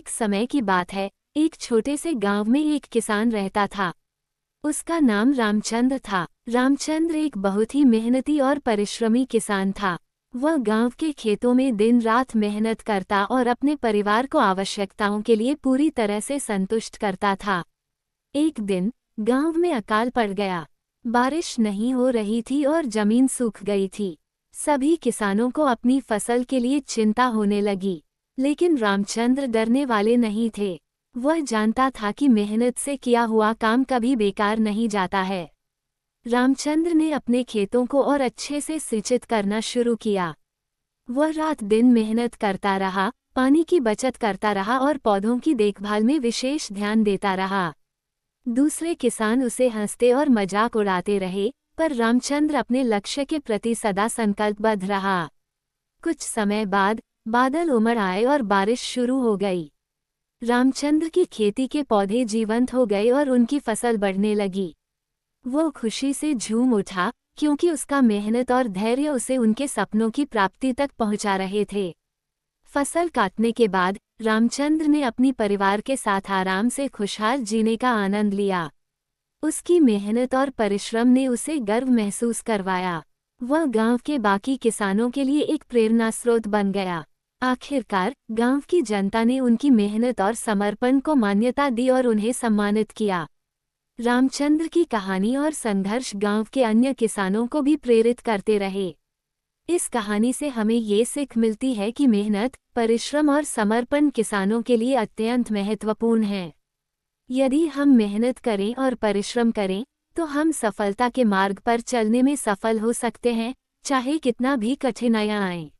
एक समय की बात है। एक छोटे से गांव में एक किसान रहता था। उसका नाम रामचंद्र था। रामचंद्र एक बहुत ही मेहनती और परिश्रमी किसान था। वह गांव के खेतों में दिन रात मेहनत करता और अपने परिवार को आवश्यकताओं के लिए पूरी तरह से संतुष्ट करता था। एक दिन गांव में अकाल पड़ गया। बारिश नहीं हो रही थी और जमीन सूख गई थी। सभी किसानों को अपनी फसल के लिए चिंता होने लगी। लेकिन रामचंद्र डरने वाले नहीं थे। वह जानता था कि मेहनत से किया हुआ काम कभी बेकार नहीं जाता है। रामचंद्र ने अपने खेतों को और अच्छे से सिंचित करना शुरू किया। वह रात दिन मेहनत करता रहा, पानी की बचत करता रहा और पौधों की देखभाल में विशेष ध्यान देता रहा। दूसरे किसान उसे हंसते और मजाक उड़ाते रहे, पर रामचंद्र अपने लक्ष्य के प्रति सदा संकल्पबद्ध रहा। कुछ समय बाद बादल उमड़ आए और बारिश शुरू हो गई। रामचंद्र की खेती के पौधे जीवंत हो गए और उनकी फसल बढ़ने लगी। वो खुशी से झूम उठा, क्योंकि उसका मेहनत और धैर्य उसे उनके सपनों की प्राप्ति तक पहुंचा रहे थे। फसल काटने के बाद रामचंद्र ने अपनी परिवार के साथ आराम से खुशहाल जीने का आनंद लिया। उसकी मेहनत और परिश्रम ने उसे गर्व महसूस करवाया। वह गांव के बाकी किसानों के लिए एक प्रेरणा स्रोत बन गया। आखिरकार गांव की जनता ने उनकी मेहनत और समर्पण को मान्यता दी और उन्हें सम्मानित किया। रामचंद्र की कहानी और संघर्ष गांव के अन्य किसानों को भी प्रेरित करते रहे। इस कहानी से हमें ये सीख मिलती है कि मेहनत, परिश्रम और समर्पण किसानों के लिए अत्यंत महत्वपूर्ण है। यदि हम मेहनत करें और परिश्रम करें, तो हम सफलता के मार्ग पर चलने में सफल हो सकते हैं, चाहे कितना भी कठिनाइयां आएं।